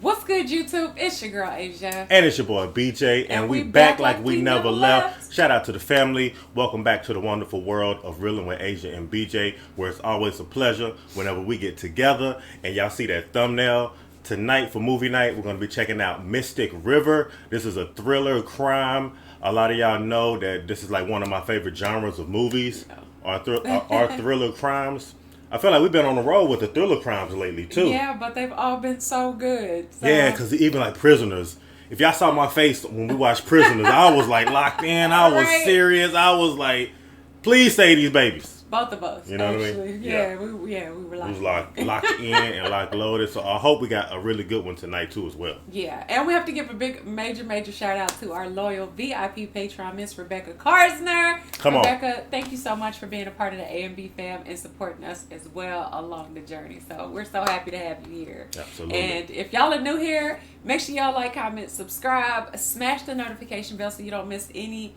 What's good, YouTube? It's your girl, Asia. And it's your boy, BJ. And we back like we never left. Shout out to the family. Welcome back to the wonderful world of Reelin with Asia and BJ, where it's always a pleasure whenever we get together. And y'all see that thumbnail. Tonight for movie night, we're going to be checking out Mystic River. This is a thriller crime. A lot of y'all know that this is like one of my favorite genres of movies, are thriller crimes. I feel like we've been on the road with the thriller crimes lately, too. Yeah, but they've all been so good. So. Yeah, because even like Prisoners. If y'all saw my face when we watched Prisoners, I was like locked in. I was serious. I was like, please save these babies. Both of us. You know actually. what I mean? Yeah, we were locked. We was locked in and locked loaded. So I hope we got a really good one tonight, too, as well. Yeah, and we have to give a big, major shout out to our loyal VIP patron, Miss Rebecca Karsner. Rebecca, thank you so much for being a part of the A&B fam and supporting us as well along the journey. So we're so happy to have you here. Absolutely. And if y'all are new here, make sure y'all like, comment, subscribe, smash the notification bell so you don't miss any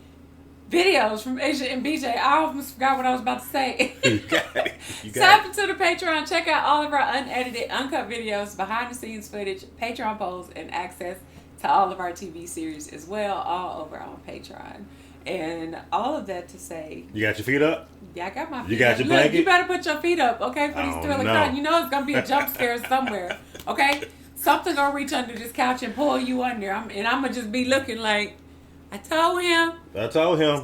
videos from Asia and BJ. I almost forgot what I was about to say. You got it. Tap into the Patreon. Check out all of our unedited, uncut videos, behind the scenes footage, Patreon polls, and access to all of our TV series as well, all over on Patreon. And all of that to say, you got your feet up? Yeah, I got my feet up. You got your blanket? Look, you better put your feet up, okay, for these thriller crimes. You know it's going to be a jump scare somewhere, okay? Something going to reach under this couch and pull you under. I'm going to just be looking like, I told him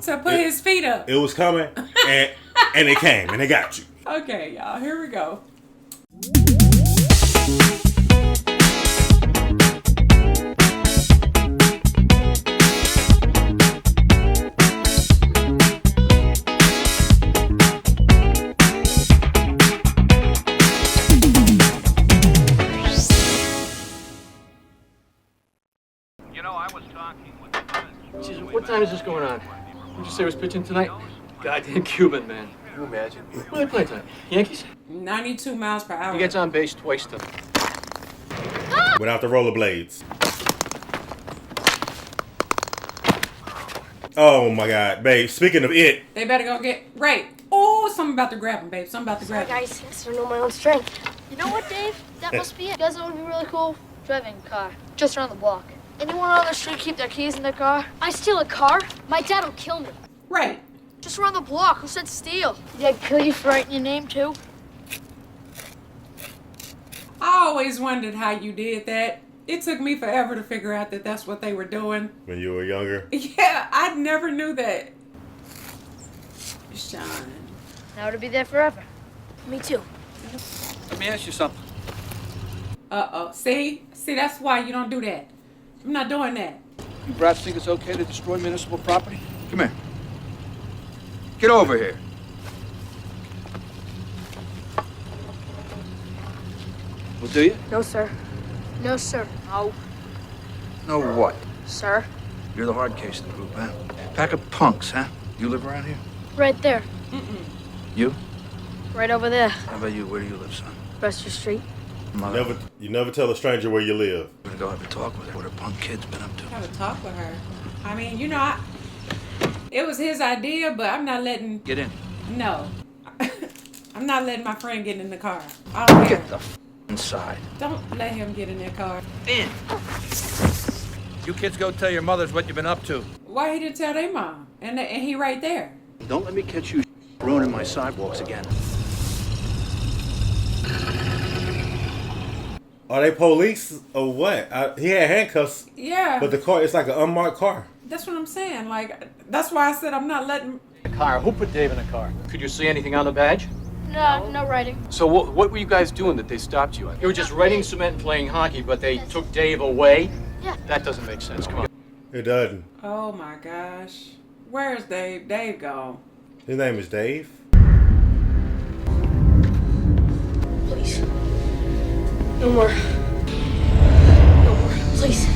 to put his feet up. It was coming, and it came, and it got you. Okay, y'all, here we go. You know, I was talking with Jeez, what time is this going on? Who'd you say was pitching tonight? Goddamn Cuban, man. Can you imagine? What are they playing tonight? Yankees? 92 miles per hour. He gets on base twice to... Without the rollerblades. Oh my God, babe. Speaking of it. They better go get raped. Oh, something about to grab him, babe. Something about to grab him. Guys, I don't know my own strength. You know what, Dave? That must be it. You guys know what would be really cool? Driving a car. Just around the block. Anyone on the street keep their keys in their car? I steal a car? My dad will kill me. Right. Just around the block. Who said steal? Did Dad kill you for writing your name, too? I always wondered how you did that. It took me forever to figure out that that's what they were doing. When you were younger? Yeah, I never knew that. Sean. Now to be there forever. Me too. Let me ask you something. Uh-oh. See, that's why you don't do that. I'm not doing that. You brats think it's okay to destroy municipal property? Come here. Get over here. Well, do you? No, sir. No, sir. No. No what? Sir? You're the hard case of the group, huh? Pack of punks, huh? You live around here? Right there. You? Right over there. How about you? Where do you live, son? Brewster Street. Mother. You never tell a stranger where you live. I'm gonna go have a talk with her. What her punk kid's been up to. Have a talk with her. I mean, you know, it was his idea, but I'm not letting... Get in. No. I'm not letting my friend get in the car. I don't care. Get the inside. Don't let him get in that car. In. You kids go tell your mothers what you've been up to. Why he didn't tell their mom? And he right there. Don't let me catch you ruining my sidewalks again. Are they police or what? He had handcuffs. Yeah. But the car, it's like an unmarked car. That's what I'm saying. Like, that's why I said I'm not letting... The car. Who put Dave in the car? Could you see anything on the badge? No writing. So what were you guys doing that they stopped you? You were just writing cement and playing hockey, but they took Dave away? Yeah. That doesn't make sense. Come on. It doesn't. Oh, my gosh. Where's Dave? Dave gone. His name is Dave. Please. No more. No more. Please.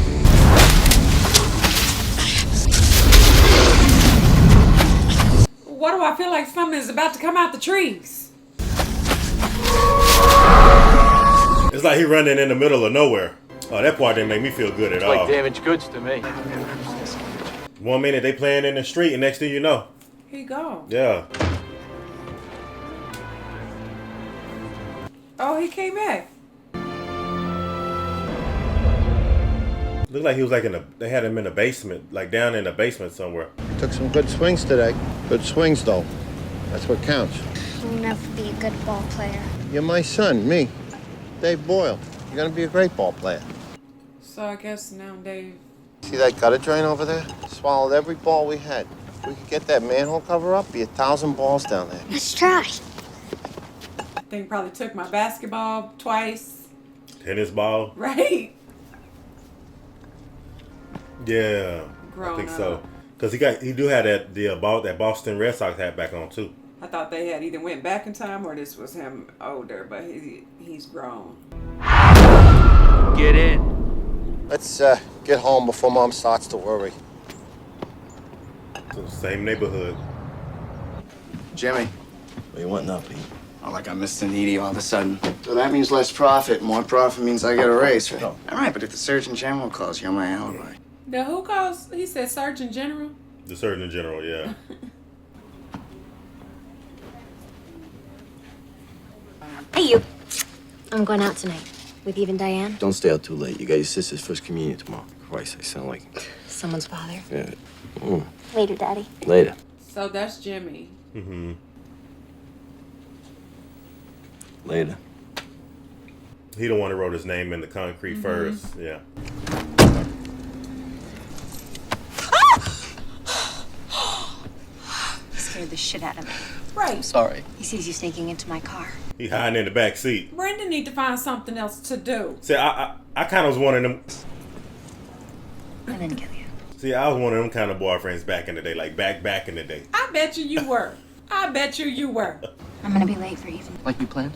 Why do I feel like something is about to come out the trees? It's like he running in the middle of nowhere. Oh, that part didn't make me feel good at all. Like damaged goods to me. 1 minute they playing in the street, and next thing you know, He gone. yeah. Oh, he came back. Looked like he was like they had him in the basement, like down in the basement somewhere. Took some good swings today. Good swings, though. That's what counts. You'll never be a good ball player. You're my son, me, Dave Boyle. You're gonna be a great ball player. So I guess now Dave. See that gutter drain over there? Swallowed every ball we had. If we could get that manhole cover up, be 1,000 balls down there. Let's try. I think probably took my basketball twice. Tennis ball. Right. Yeah, I think so. Cause he do have that Boston Red Sox hat back on too. I thought they had either went back in time or this was him older, but he's grown. Get in. Let's get home before Mom starts to worry. So same neighborhood. Jimmy. What you want now, Pete? Oh, like I'm Mr. Needy all of a sudden. So that means less profit. More profit means I get a raise, right? No. All right, but if the Surgeon General calls, you're my alibi. The who calls? He said Surgeon General. The Surgeon General, yeah. Hey, you. I'm going out tonight. With Eve and Diane. Don't stay out too late. You got your sister's first communion tomorrow. Christ, I sound like... Someone's father. Yeah. Later, Daddy. Later. So that's Jimmy. Mm-hmm. Later. He the one who wrote his name in the concrete first. Yeah. Scared the shit out of me. Right. Sorry. He sees you sneaking into my car. He hiding in the back seat. Brendan need to find something else to do. See, I kind of was one of them. And then kill you. See, I was one of them kind of boyfriends back in the day, like back in the day. I bet you were. I bet you were. I'm gonna be late for Eve. Like we planned?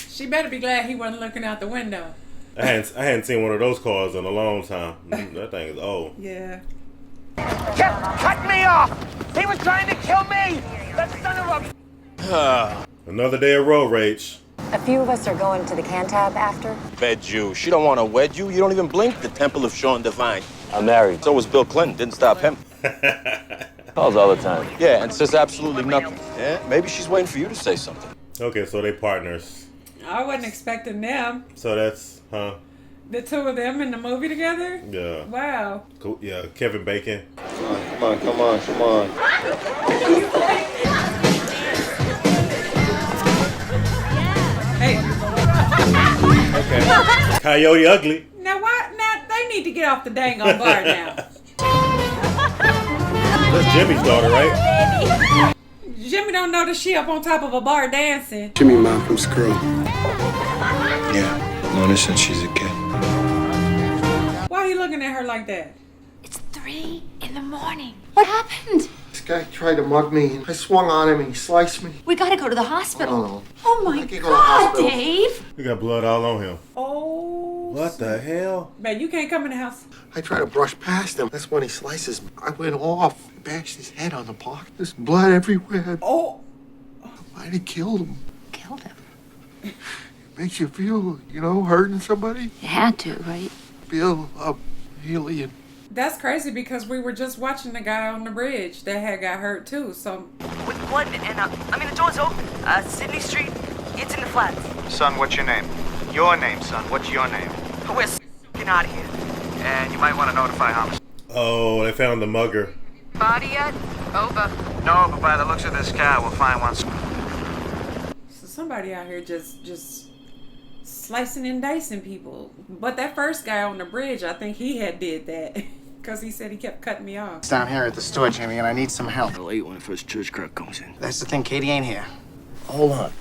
She better be glad he wasn't looking out the window. I hadn't seen one of those cars in a long time. That thing is old. Yeah. Cut me off! He was trying to kill me! That son of a... Another day of road rage. A few of us are going to the Cantab after. Wed you. She don't want to wed you. You don't even blink. The Temple of Sean Divine. I'm married. So was Bill Clinton. Didn't stop him. Calls all the time. Yeah, and says absolutely nothing. Yeah, maybe she's waiting for you to say something. Okay, so they partners. I wasn't expecting them. So that's, The two of them in the movie together? Yeah. Wow. Cool. Yeah, Kevin Bacon. Come on. Hey. Okay. Coyote Ugly. Now what? Now they need to get off the dang on bar now. That's Jimmy's daughter, right? Jimmy don't know that she up on top of a bar dancing. Jimmy Malcolm's girl. Yeah, known her since she's a kid. Why are you looking at her like that? It's 3 a.m. What happened? This guy tried to mug me. I swung on him and he sliced me. We gotta go to the hospital. Oh, Oh my I can't go to the God, hospital. Dave! We got blood all on him. Oh. What the hell? Man, you can't come in the house. I tried to brush past him. That's when he slices me. I went off, bashed his head on the block. There's blood everywhere. Oh. Might have killed him. Killed him. Makes you feel, hurting somebody. You had to, right? Feel alien. That's crazy because we were just watching the guy on the bridge that had got hurt too. So With blood and the door's open. Sydney Street, it's in the flats. Son, what's your name? Your name, son. What's your name? We're getting out of here. And you might want to notify homicide. Oh, they found the mugger. Body yet? Over. No, but by the looks of this car, we'll find one. So somebody out here just slicing and dicing people. But that first guy on the bridge, I think he had did that. Because he said he kept cutting me off. It's down here at the store, Jimmy, and I need some help. I'm late when the first church crowd comes in. That's the thing, Katie ain't here. Hold on.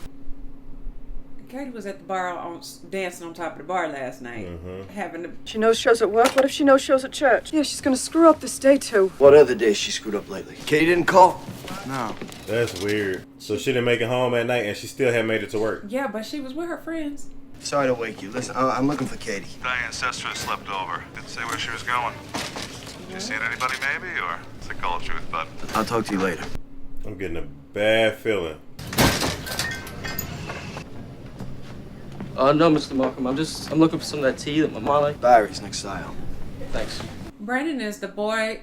Katie was at the bar dancing on top of the bar last night. Having the... She knows shows at work. What if she knows shows at church? Yeah, she's gonna screw up this day too. What other day she screwed up lately? Katie didn't call? No. That's weird. So she didn't make it home at night and she still had made it to work. Yeah, but she was with her friends. Sorry to wake you. Listen, I'm looking for Katie. Diane's sister slept over. Didn't say where she was going. You seen anybody maybe, or it's a cold truth, but... I'll talk to you later. I'm getting a bad feeling. No, Mr. Markham. I'm looking for some of that tea that my mom liked. Barry's next aisle. Thanks. Brandon is the boy.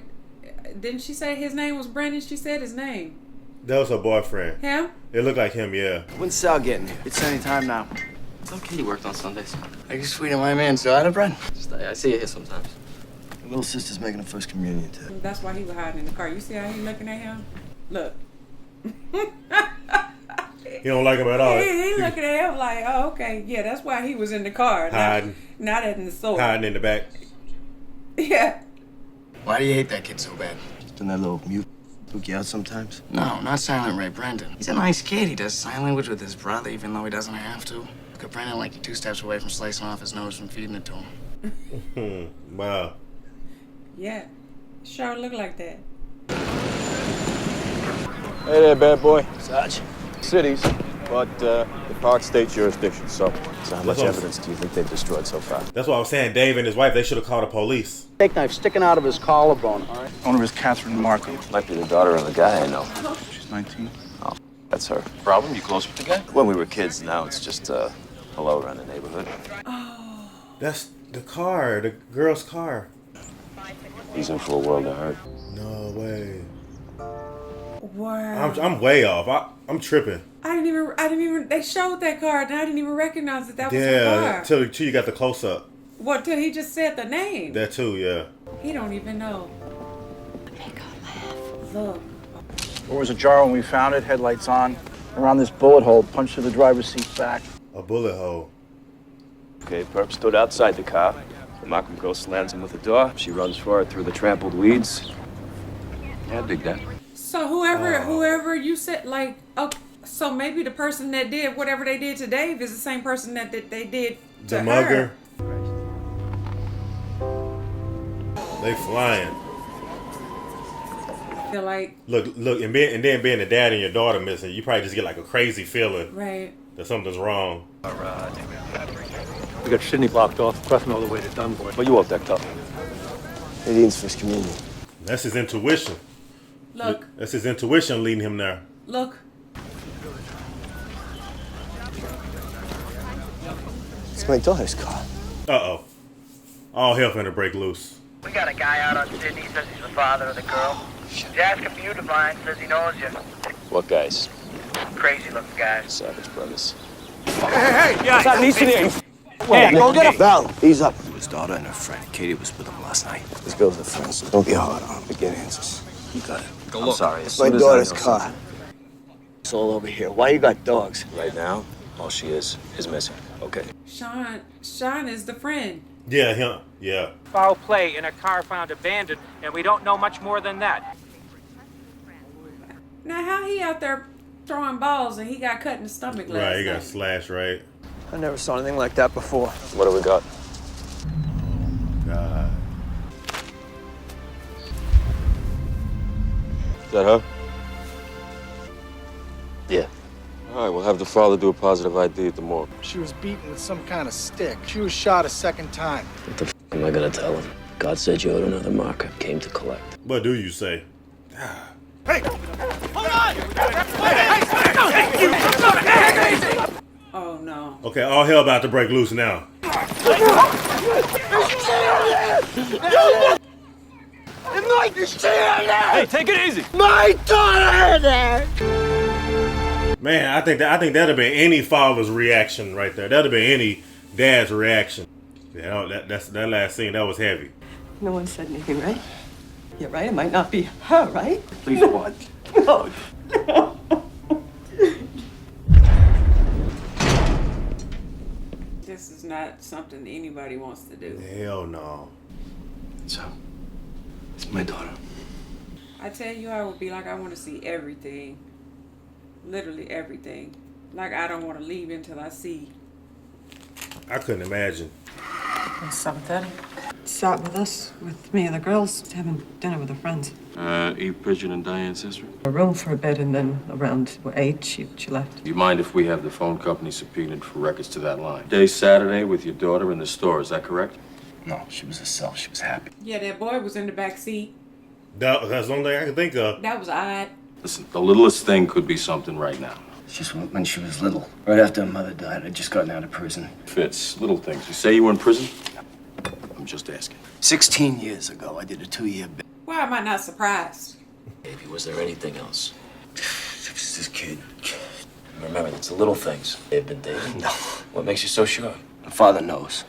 Didn't she say his name was Brandon? She said his name. That was her boyfriend. Him? It looked like him, yeah. When's Sal getting here? It's any time now. Okay, you worked on Sundays. Are you sweet on my man, Zoe, Brent? I see you here sometimes. My little sister's making her first communion today. That's why he was hiding in the car. You see how he looking at him? Look. He don't like him at all. He looking at him like, oh, okay. Yeah, that's why he was in the car. Hiding. Not in the store. Hiding in the back. Yeah. Why do you hate that kid so bad? Doesn't that little mute spook you out sometimes? No, not Silent Ray, Brendan. He's a nice kid. He does sign language with his brother, even though he doesn't have to. Look at Brendan like you're 2 steps away from slicing off his nose from feeding it to him. Wow. Yeah. Sure look like that. Hey there, bad boy. Sarge. Cities, but the park state jurisdiction. So how much evidence do you think they've destroyed so far? That's what I was saying. Dave and his wife, they should have called the police. Steak knife sticking out of his collarbone, all right? Owner is Catherine Marco. Might be the daughter of the guy I know. She's 19. Oh, that's her. Problem? You close with the guy? When we were kids, now it's just hello around the neighborhood. Oh. That's the car, the girl's car. He's in for a world of hurt. No way. Wow. I'm way off. I'm tripping. I didn't even, they showed that car and I didn't even recognize that was a car. Yeah, till you got the close up. What, till he just said the name? That too, yeah. He don't even know. Make her laugh. Look. Door was ajar when we found it, headlights on. Around this bullet hole, punched through the driver's seat back. A bullet hole. Okay, Perp stood outside the car. The Markham girl slams him with the door. She runs for it through the trampled weeds. Yeah, I dig that. So whoever you said, like, oh, so maybe the person that did whatever they did to Dave is the same person that they did to the her. mugger. They flying. I feel like look, and then being the dad and your daughter missing, you probably just get like a crazy feeling, right, that something's wrong. We got Sydney blocked off, crossing all the way to Dunbar. But you all decked up. Nadine's first communion. That's his intuition. Look. That's his intuition leading him there. Look. It's my daughter's car. Uh-oh. All hell finna break loose. We got a guy out on Sydney, says he's the father of the girl. He's asking for you, Divine, says he knows you. What guys? Crazy looking guys. Savage brothers. Hey! Yeah, What's happening? Hey, go get him. Val, ease up. His daughter and her friend. Katie was with him last night. This girl's a friend, so don't get hard on him. Get answers. You got it. Go look. I'm sorry. It's my daughter's car. It's all over here. Why you got dogs? Right now, all she is missing. Okay. Sean is the friend. Yeah, him. Yeah. Foul play in a car found abandoned, and we don't know much more than that. Now, how he out there throwing balls and he got cut in the stomach last Right, he night? got slashed, right? I never saw anything like that before. What do we got? God. Is that her? Yeah. All right, we'll have the father do a positive ID at the morgue. She was beaten with some kind of stick. She was shot a second time. What the f am I gonna tell him? God said you owed another marker. Came to collect. What do you say? Hey! Hold on! Oh no. Okay, all hell about to break loose now. Hey, take it easy. My daughter there! Man, I think that'd have been any father's reaction right there. That'd have been any dad's reaction. Yeah, that last scene, that was heavy. No one said anything, right? You're right, it might not be her, right? Please what? No. This is not something anybody wants to do. Hell no. So, it's my daughter. I tell you, I would be like, I want to see everything. Literally everything. Like, I don't want to leave until I see. I couldn't imagine. It's 7:30. Sat with us, with me and the girls, having dinner with her friends. Eve Pridgeon and Diane's sister? A room for a bit, and then around 8, she left. Do you mind if we have the phone company subpoenaed for records to that line? Day Saturday with your daughter in the store, is that correct? No, she was herself. She was happy. Yeah, that boy was in the back seat. That's the only thing I can think of. That was odd. Listen, the littlest thing could be something right now. Just when she was little. Right after her mother died, I'd just gotten out of prison. Fitz, little things. You say you were in prison? I'm just asking. 16 years ago, I did a 2-year bit. Why am I not surprised? Baby, was there anything else? It was this kid. Remember, it's the little things. They've been dating. No. What makes you so sure? My father knows.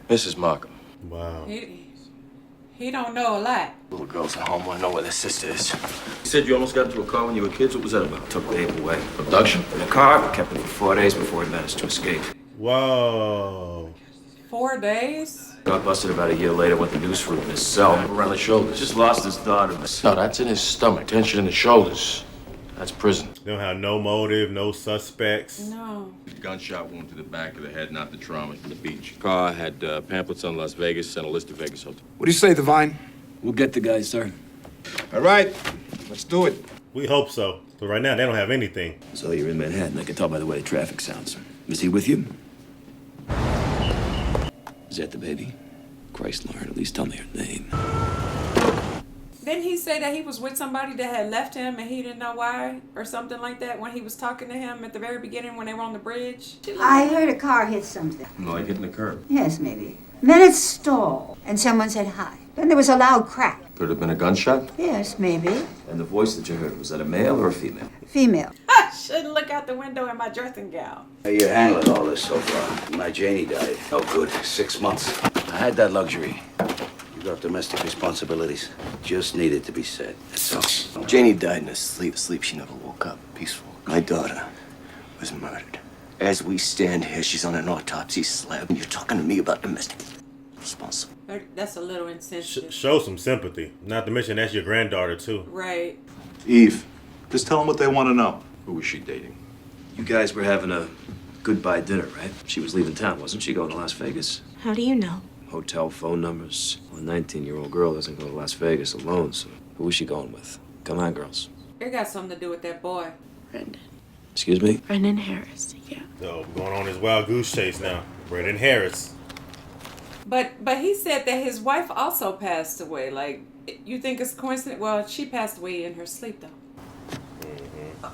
Mrs. Markham. Wow. He don't know a lot. Little girls at home want to know where their sister is. You said you almost got into a car when you were kids. What was that about? Took Dave away. Abduction? In the car, we kept him for 4 days before he managed to escape. Whoa. 4 days? Got busted about a year later with the noose root in his cell. Around the shoulders. Just lost his daughter. No, that's in his stomach. Tension in the shoulders. That's prison. They don't have no motive, no suspects. No. Gunshot wound to the back of the head, not the trauma from the beach. Car had pamphlets on Las Vegas and a list of Vegas hotels. What do you say, Divine? We'll get the guy, sir. All right, let's do it. We hope so. But right now, they don't have anything. So you're in Manhattan. I can tell by the way the traffic sounds. Is he with you? Is that the baby? Christ, Lauren, at least tell me her name. Didn't he say that he was with somebody that had left him and he didn't know why? Or something like that when he was talking to him at the very beginning when they were on the bridge? I heard a car hit something. Like hitting the curb. Yes, maybe. Then it stalled, and someone said hi. Then there was a loud crack. Could it have been a gunshot? Yes, maybe. And the voice that you heard, was that a male or a female? Female. I shouldn't look out the window in my dressing gown. How you handling all this so far? My Janie died. No good. 6 months. I had that luxury. You got domestic responsibilities. Just needed to be said. That's all. Janie died in her sleep. Sleep she never woke up. Peaceful. My daughter was murdered. As we stand here, she's on an autopsy slab. And you're talking to me about domestic responsibility. That's a little insensitive. Show some sympathy. Not to mention that's your granddaughter, too. Right. Eve, just tell them what they want to know. Who was she dating? You guys were having a goodbye dinner, right? She was leaving town, wasn't she, going to Las Vegas? How do you know? Hotel phone numbers. Well, a 19-year-old girl doesn't go to Las Vegas alone, so who was she going with? Come on, girls. It got something to do with that boy. Brendan. Excuse me? Brendan Harris, yeah. So, we're going on this wild goose chase now. Brendan Harris. But he said that his wife also passed away. Like, you think it's coincidence? Well, she passed away in her sleep, though. Mm-hmm.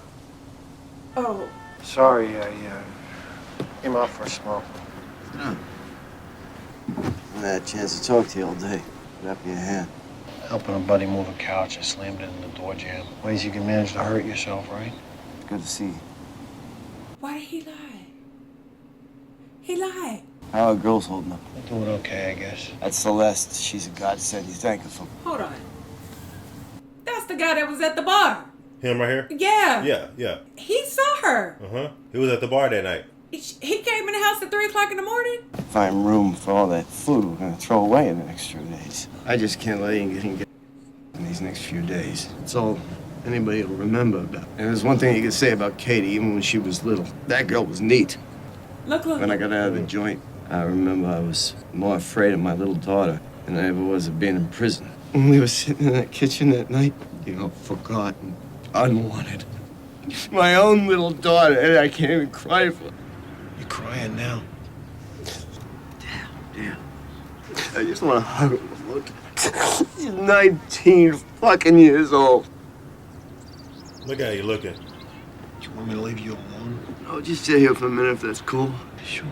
Oh. Sorry, I came out for a smoke. I had a chance to talk to you all day. What happened to your hand? Helping a buddy move a couch, I slammed it in the door jamb. Ways you can manage to hurt yourself, right? Good to see you. Why did he lie? He lied. How are girls holding up? They're doing okay, I guess. That's Celeste. She's a godsend. You thank her for. Hold on. That's the guy that was at the bar. Him right here? Yeah. Yeah. He saw her. Uh-huh. He was at the bar that night. He came in the house at 3 o'clock in the morning. Find room for all that food we're gonna throw away in the next few days. I just can't let him get in these next few days. It's all anybody will remember about. And there's one thing you could say about Katie, even when she was little. That girl was neat. Look. When I got out of the joint, I remember I was more afraid of my little daughter than I ever was of being in prison. When we were sitting in that kitchen that night, forgotten, unwanted. My own little daughter, and I can't even cry for her. You're crying now. Damn. I just want to hug her and look at her. She's 19 fucking years old. Look at you looking. Do you want me to leave you alone? No, just sit here for a minute if that's cool. Sure.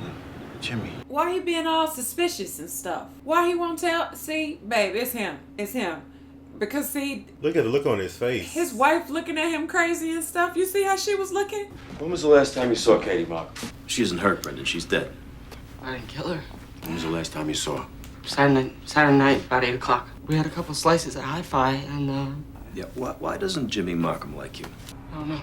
Jimmy. Why he being all suspicious and stuff? Why he won't tell? See, babe, it's him. It's him. Because, see... Look at the look on his face. His wife looking at him crazy and stuff. You see how she was looking? When was the last time you saw Katie Mark? She isn't hurt, Brendan. She's dead. I didn't kill her. When was the last time you saw her? Saturday night, about 8 o'clock. We had a couple slices at Hi-Fi, and, Yeah, why doesn't Jimmy Markham like you? I don't know.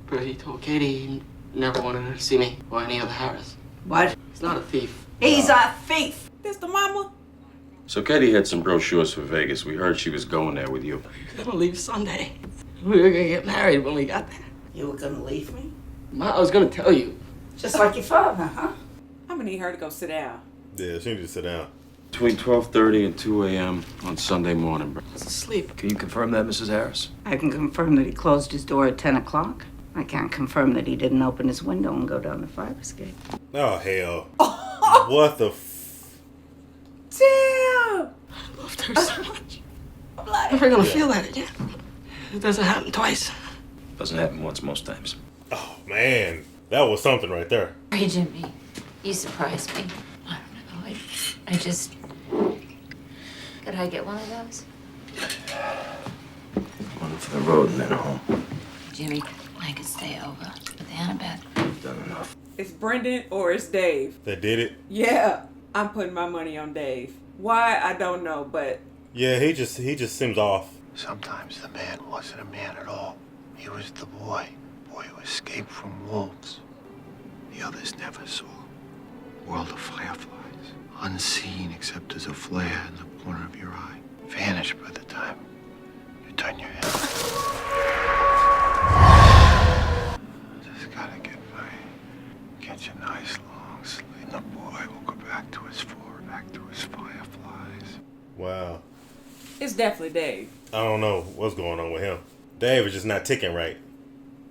But he told Katie he never wanted her to see me or any other Harris. What? He's not a thief. He's a thief. This the mama? So Katie had some brochures for Vegas. We heard she was going there with you. We were gonna leave Sunday. We were gonna get married when we got there. You were gonna leave me? Ma, I was gonna tell you. Just like your father, huh? I'm gonna need her to go sit down. Yeah, she needs to sit down. Between 12:30 and 2 a.m. on Sunday morning, bro. I was asleep. Can you confirm that, Mrs. Harris? I can confirm that he closed his door at 10 o'clock. I can't confirm that he didn't open his window and go down the fire escape. Oh, hell. What the Damn! I loved her so much. I'm never gonna feel that again. It doesn't happen twice. Doesn't happen once most times. Oh, man. That was something right there. Hey, Jimmy. You surprised me. I don't know. I just... Could I get one of those? One for the road and then home. Jimmy, I could stay over, but Annabeth. Done enough. It's Brendan or it's Dave. That did it? Yeah, I'm putting my money on Dave. Why, I don't know, but... Yeah, he just seems off. Sometimes the man wasn't a man at all. He was the boy who escaped from wolves. The others never saw. World of fireflies, unseen except as a flare in the corner of your eye. Vanished by the time you turn your head. Just gotta catch a nice long sleep. The boy will go back to his fireflies. Wow. It's definitely Dave. I don't know what's going on with him. Dave is just not ticking right.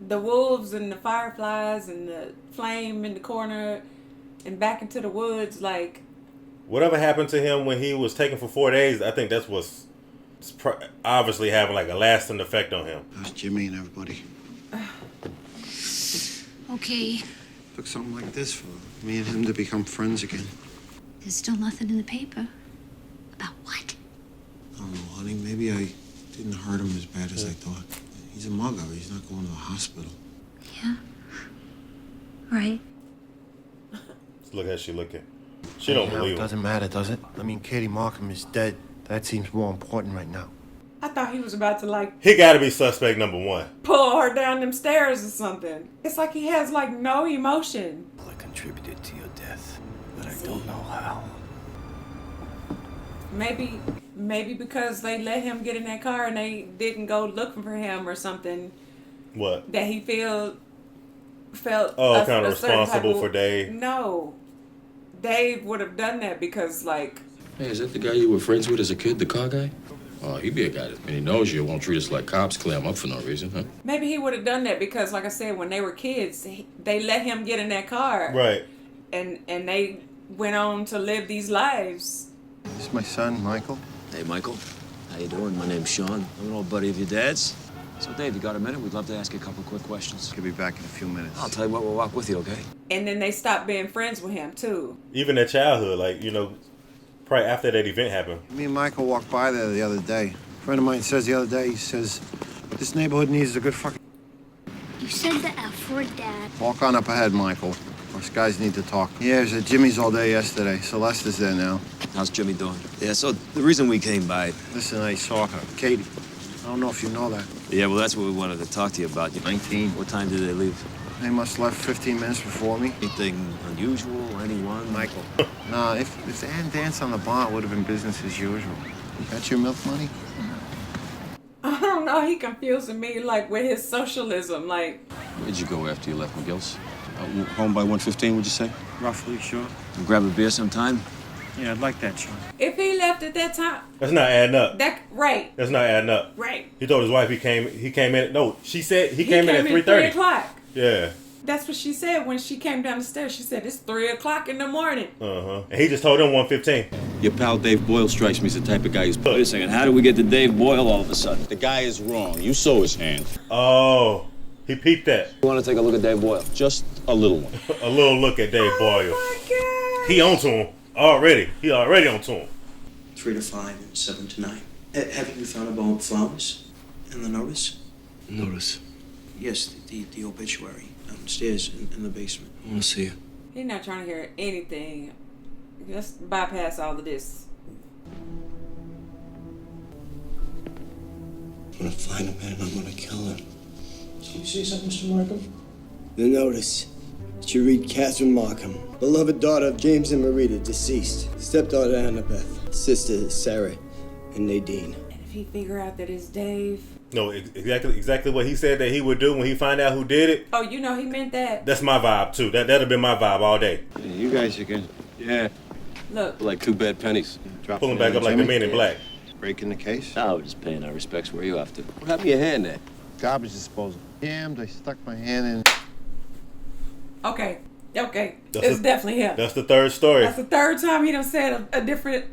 The wolves and the fireflies and the flame in the corner and back into the woods, like... Whatever happened to him when he was taken for 4 days, I think that's what's obviously having like a lasting effect on him. How's Jimmy and everybody? Okay. Took something like this for me and him to become friends again. There's still nothing in the paper. About what? I don't know, honey. Maybe I didn't hurt him as bad as I thought. He's a mugger. He's not going to the hospital. Yeah. Right. Look how she looking. She don't believe it. Doesn't matter, does it? I mean, Katie Markham is dead. That seems more important right now. I thought he was about to, like... He gotta be suspect number one. Pull her down them stairs or something. It's like he has, like, no emotion. I contributed to your death, but I don't know how. Maybe because they let him get in that car and they didn't go looking for him or something. What? That he felt kind of responsible for Dave. No. Dave would have done that because, like... Hey, is that the guy you were friends with as a kid, the car guy? Oh, he'd be a guy that, and he knows you won't treat us like cops, clam up for no reason, huh? Maybe he would have done that because, like I said, when they were kids, they let him get in that car. Right. And they went on to live these lives. This is my son, Michael. Hey, Michael. How you doing? My name's Sean. I'm an old buddy of your dad's. So, Dave, you got a minute? We'd love to ask you a couple quick questions. He'll be back in a few minutes. I'll tell you what, we'll walk with you, okay? And then they stopped being friends with him, too. Even in childhood, like, you know, probably after that event happened. Me and Michael walked by there the other day. A friend of mine says the other day, he says, this neighborhood needs a good fucking... You said the F word, Dad. Walk on up ahead, Michael. Us guys need to talk. Yeah, I was at Jimmy's all day yesterday. Celeste is there now. How's Jimmy doing? Yeah, so the reason we came by... Listen, I saw her. Katie. I don't know if you know that. Yeah, well, that's what we wanted to talk to you about. 19. What time did they leave? They must have left 15 minutes before me. Anything unusual? Anyone? Michael. Nah, if they hadn't danced on the bar, it would have been business as usual. That's your milk money? I don't know. He confusing me, like, with his socialism, like... Where'd you go after you left McGill's? Home by 1:15, would you say? Roughly, sure. We'll grab a beer sometime? Yeah, I'd like that, Sean. If he left at that time... That's not adding up. Right. That's not adding up. Right. He told his wife he came in... No, she said he came in at 3:30. 3 o'clock. Yeah. That's what she said when she came down the stairs. She said, it's 3 o'clock in the morning. Uh-huh. And he just told him 1:15. Your pal Dave Boyle strikes me as the type of guy who's... Wait a second. How did we get to Dave Boyle all of a sudden? The guy is wrong. You saw his hand. Oh, he peeped that. You want to take a look at Dave Boyle? Just a little one. A little look at Dave Boyle. Oh, my God. He on to him already. He already on to him. 3 to 5 and 7 to 9. Have you thought about flowers in the notice? Notice? Yes, the obituary downstairs in the basement. I want to see it. He's not trying to hear anything. Let's bypass all of this. I'm gonna find him and I'm gonna kill him. Did you see something, Mr. Markham? The notice. It should read Catherine Markham, beloved daughter of James and Marita, deceased. Stepdaughter Annabeth, sister Sarah, and Nadine. And if he figure out that it's Dave... No, exactly what he said that he would do when he find out who did it. Oh, you know he meant that. That's my vibe, too. That'd have been my vibe all day. Yeah, you guys again. Yeah. Look. Like 2 bad pennies. Pulling back up like the Men in Black. Breaking the case? No, we're just paying our respects where you have to. What happened to your hand there? Garbage disposal. Damned, I stuck my hand in. Okay. It's definitely him. That's the third story. That's the third time he done said a different...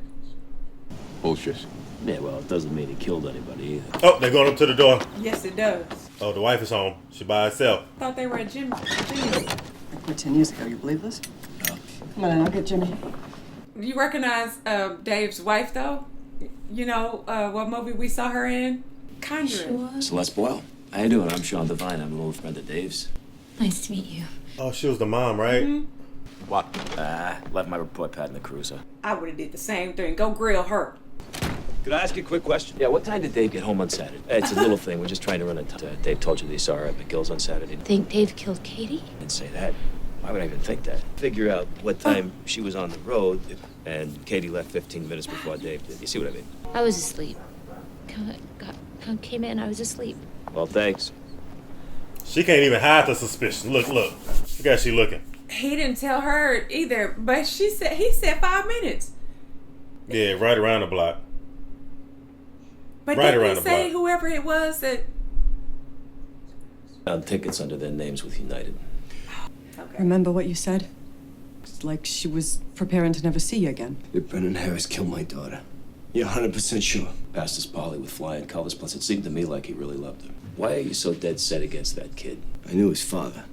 Bullshit. Yeah, well, it doesn't mean he killed anybody either. Oh, they're going up to the door. Yes, it does. Oh, the wife is home. She by herself. Thought they were at Jimmy's. Like 10 years ago, you believe this? No. Come on, I'll get Jimmy. Do you recognize Dave's wife, though? You know what movie we saw her in? Conjuring. Celeste Boyle. How you doing? I'm Sean Devine. I'm an old friend of Dave's. Nice to meet you. Oh, she was the mom, right? Mm-hmm. What? Left my report pad in the cruiser. I would have did the same thing. Go grill her. Could I ask you a quick question? Yeah, what time did Dave get home on Saturday? It's a little thing. We're just trying to run it. Dave told you that he saw her at McGill's on Saturday. Think Dave killed Katie? Didn't say that. Why would I even think that? Figure out what time she was on the road, and Katie left 15 minutes before Dave did. You see what I mean? I was asleep. Came in, I was asleep. Well, thanks. She can't even hide the suspicion. Look. Look how she looking. He didn't tell her either, but he said 5 minutes. Yeah, right around the block. But right didn't around he the say block. whoever it was that... Found tickets under their names with United. Okay. Remember what you said? It's like she was preparing to never see you again. Did Brendan Harris kill my daughter? You're 100% sure? Passed his poly with flying colors, plus it seemed to me like he really loved her. Why are you so dead set against that kid? I knew his father.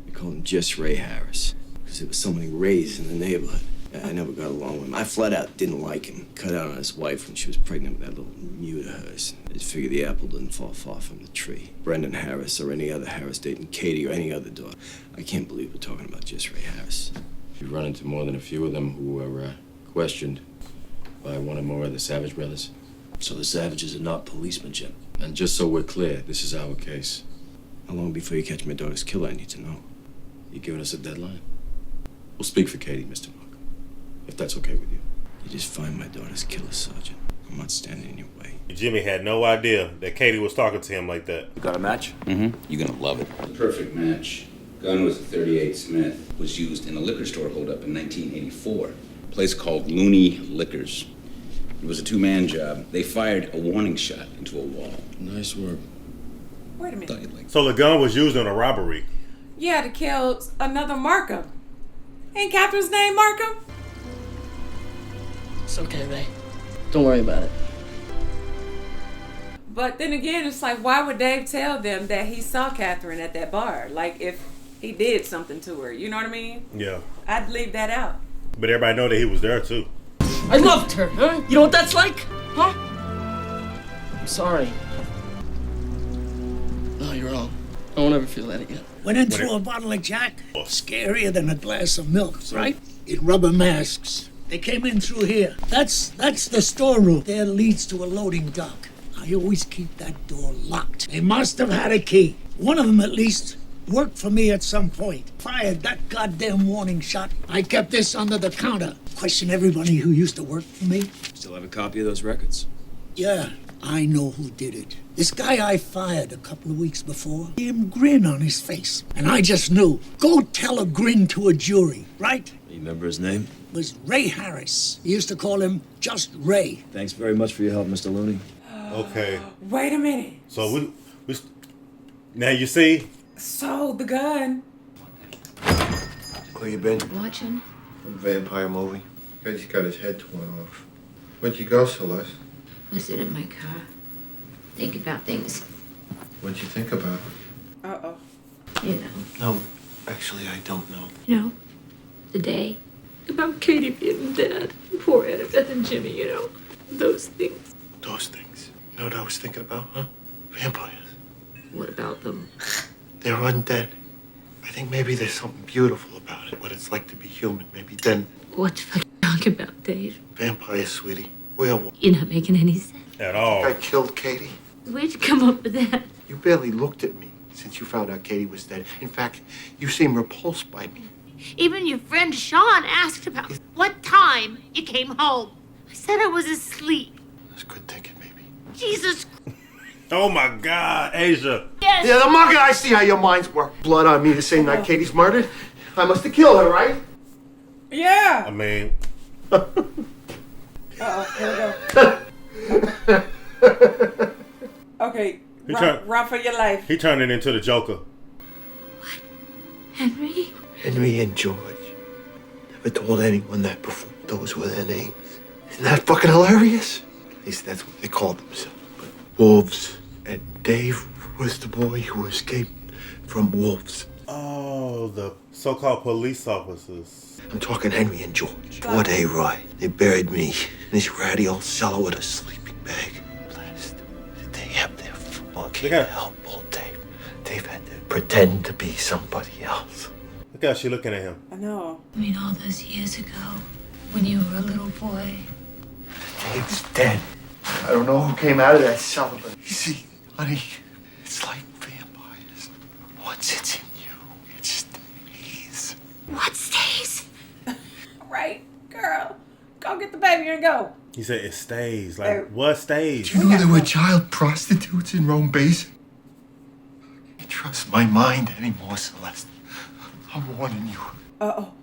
We called him just Ray Harris, because there was so many Rays in the neighborhood. I never got along with him. I flat out didn't like him. Cut out on his wife when she was pregnant with that little mute of hers. I just figured the apple didn't fall far from the tree. Brendan Harris or any other Harris dating Katie or any other daughter. I can't believe we're talking about just Ray Harris. You run into more than a few of them who were questioned by one or more of the Savage brothers. So the Savages are not policemen, Jim. And just so we're clear, this is our case. How long before you catch my daughter's killer, I need to know. You giving us a deadline? We'll speak for Katie, Mr. Mark. If that's okay with you. You just find my daughter's killer, Sergeant. I'm not standing in your way. Jimmy had no idea that Katie was talking to him like that. You got a match? Mm-hmm. You're gonna love it. The perfect match. Gun was a .38 Smith. Was used in a liquor store holdup in 1984. A place called Looney Liquors. It was a two-man job. They fired a warning shot into a wall. Nice work. Wait a minute. So the gun was used in a robbery. Yeah, to kill another Markham. Ain't Catherine's name Markham? It's okay, Ray. Don't worry about it. But then again, it's like, why would Dave tell them that he saw Catherine at that bar? Like, if he did something to her, you know what I mean? Yeah. I'd leave that out. But everybody know that he was there too. I loved her, huh? You know what that's like? Huh? I'm sorry. No, you're wrong. I won't ever feel that again. Went in through a bottle of Jack. Scarier than a glass of milk, right? In rubber masks. They came in through here. That's the storeroom. There leads to a loading dock. I always keep that door locked. They must have had a key. One of them, at least, worked for me at some point. Fired that goddamn warning shot. I kept this under the counter. Question everybody who used to work for me. Still have a copy of those records? Yeah, I know who did it. This guy I fired a couple of weeks before, him grin on his face. And I just knew. Go tell a grin to a jury, right? You remember his name? It was Ray Harris. He used to call him just Ray. Thanks very much for your help, Mr. Looney. Okay. Wait a minute. So we now you see. Sold the gun. Where you been? Watching. A vampire movie. Guy's got his head torn off. Where'd you go, Celeste? I sit in my car. Think about things. What'd you think about? Uh-oh. You know. No, actually, I don't know. You know, the day about Katie being dead. Poor Annabeth and Jimmy, you know. Those things. Those things. You know what I was thinking about, huh? Vampires. What about them? They're undead. I think maybe there's something beautiful about it, what it's like to be human. Maybe then What the fuck you talking about, Dave? vampires, sweetie. Werewolf. You're not making any sense. At all. I killed Katie. Where'd you come up with that? You barely looked at me since you found out Katie was dead. In fact, you seem repulsed by me. Even your friend Sean asked about what time you came home. I said I was asleep. That's good thinking, baby. Jesus. Oh my God, Asia. Yes. Yeah, the market, I see how your minds work. Blood on me the same night Katie's murdered. I must have killed her, right? Yeah. I mean. Here we go. Okay, run for your life. He turned it into the Joker. Henry? Henry and George. Never told anyone that before. Those were their names. Isn't that fucking hilarious? At least that's what they called themselves. But wolves. And Dave was the boy who escaped from wolves. Oh, the so-called police officers. I'm talking Henry and George. What a ride. They buried me in this ratty old cellar with a sleeping bag. Blast. Did they have their fucking help old Dave? Dave had to pretend to be somebody else. Look how she looking at him. I know. I mean, all those years ago, when you were a little boy. Dave's dead. I don't know who came out of that cellar, but you see, honey, it's like vampires. Once it's in you, it stays. What stays? Right, girl. Go get the baby and go. He said it stays. Like, what stays? Do you know there were child prostitutes in Rome Basin? I can't trust my mind anymore, Celeste. I'm warning you. Uh-oh.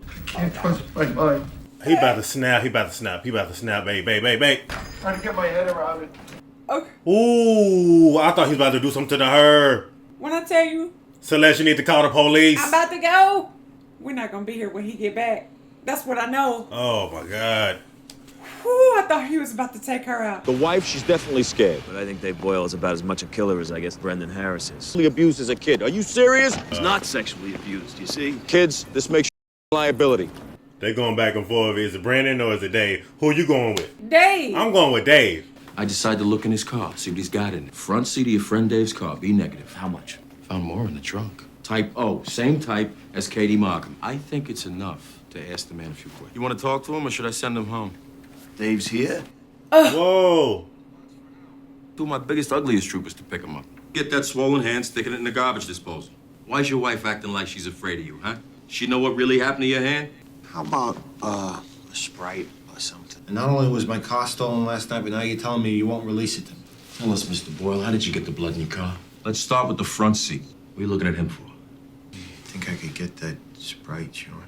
I can't trust my mind. He about to snap. He about to snap. He about to snap. Babe. Trying to get my head around it. Okay. Ooh, I thought he was about to do something to her. When I tell you, Celeste, you need to call the police. I'm about to go. We're not gonna be here when he get back. That's what I know. Oh my God. Whew, I thought he was about to take her out. The wife, she's definitely scared. But I think Dave Boyle is about as much a killer as I guess Brendan Harris is. Sexually abused as a kid. Are you serious? He's not sexually abused, you see? Kids, this makes liability. They going back and forth. Is it Brandon or is it Dave? Who you going with? Dave. I'm going with Dave. I decided to look in his car, see what he's got in it. Front seat of your friend Dave's car, be negative. How much? Found more in the trunk. Type O, same type as Katie Markham. I think it's enough to ask the man a few questions. You want to talk to him or should I send him home? Dave's here? Whoa. Two of my biggest, ugliest troopers to pick him up. Get that swollen hand, sticking it in the garbage disposal. Why's your wife acting like she's afraid of you, huh? She know what really happened to your hand? How about, a Sprite or something? And not only was my car stolen last night, but now you're telling me you won't release it to me. Tell us, Mr. Boyle, how did you get the blood in your car? Let's start with the front seat. What are you looking at him for? Think I could get that Sprite, Sean?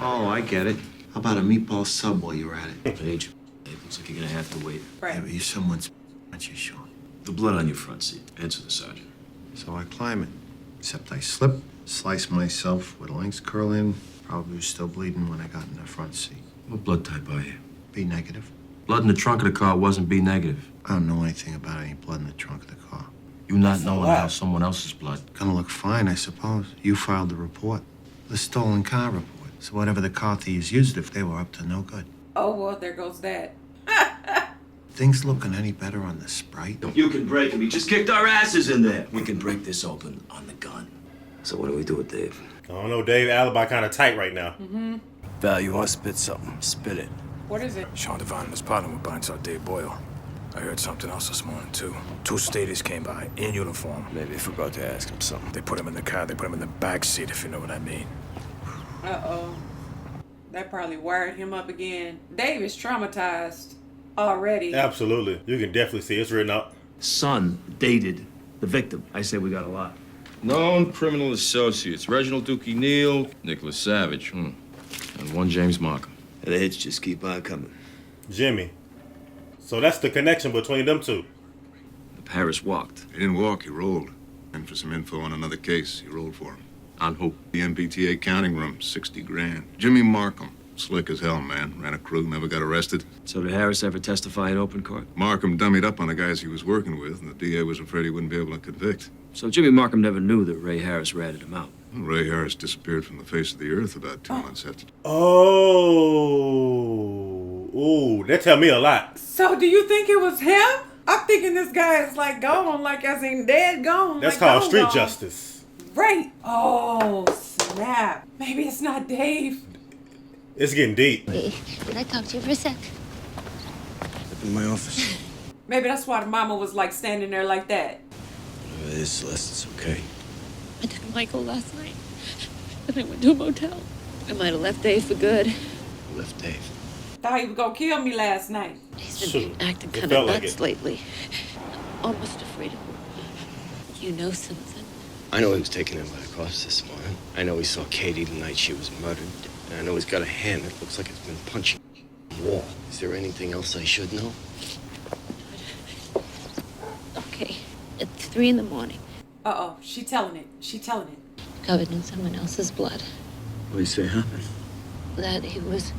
Oh, I get it. How about a meatball sub while you're at it? Paige, it looks like you're gonna have to wait. Right. Yeah, but you're someone's, aren't you, Sean? The blood on your front seat. Answer the sergeant. So I climb it. Except I slip, slice myself with a lynx curl in. Probably was still bleeding when I got in the front seat. What blood type are you? B negative. Blood in the trunk of the car wasn't B negative. I don't know anything about any blood in the trunk of the car. You not knowing how someone else's blood. Gonna look fine, I suppose. You filed the report. The stolen car report. So whatever the car thieves used, if they were up to no good. Oh, well, there goes that. Things looking any better on the Sprite? You can break him. He just kicked our asses in there. We can break this open on the gun. So what do we do with Dave? I don't know. Dave alibi kind of tight right now. Mm-hmm. Val, you want to spit something? Spit it. What is it? Sean Devine and his partner were behind Dave Boyle. I heard something else this morning, too. Two staters came by, in uniform. Maybe they forgot to ask him something. They put him in the car. They put him in the back seat, if you know what I mean. Uh-oh. That probably wired him up again. Dave is traumatized already. Absolutely. You can definitely see it's written up. Son dated the victim. I say we got a lot. Known criminal associates. Reginald Dookie Neal, Nicholas Savage, and one James Markham. And the hits just keep on coming. Jimmy. So that's the connection between them two. Harris walked. He didn't walk, he rolled. And for some info on another case, he rolled for him. On who? The MBTA counting room, 60 grand. Jimmy Markham. Slick as hell, man. Ran a crew, never got arrested. So did Harris ever testify in open court? Markham dummied up on the guys he was working with, and the DA was afraid he wouldn't be able to convict. So Jimmy Markham never knew that Ray Harris ratted him out. Well, Ray Harris disappeared from the face of the earth about 2 months after. Oh. Ooh, that tell me a lot. So do you think it was him? I'm thinking this guy is like gone, like as in dead gone. That's like called gone, street gone. justice. Right. Oh, snap. Maybe it's not Dave. It's getting deep. Hey, can I talk to you for a sec? Up in my office. Maybe that's why the mama was like standing there like that. It is, Celeste. It's okay. I took Michael last night. Then I went to a motel. I might have left Dave for good. You left Dave. Thought he was gonna kill me last night. He's been acting kind of nuts lately. Almost afraid of him. You know something? I know he was taken in by the cops this morning. I know he saw Katie the night she was murdered. And I know he's got a hand that looks like it's been punching the wall. Is there anything else I should know? Okay, it's 3 a.m. Uh-oh, she telling it. She telling it. Covered in someone else's blood. What do you say happened? That he was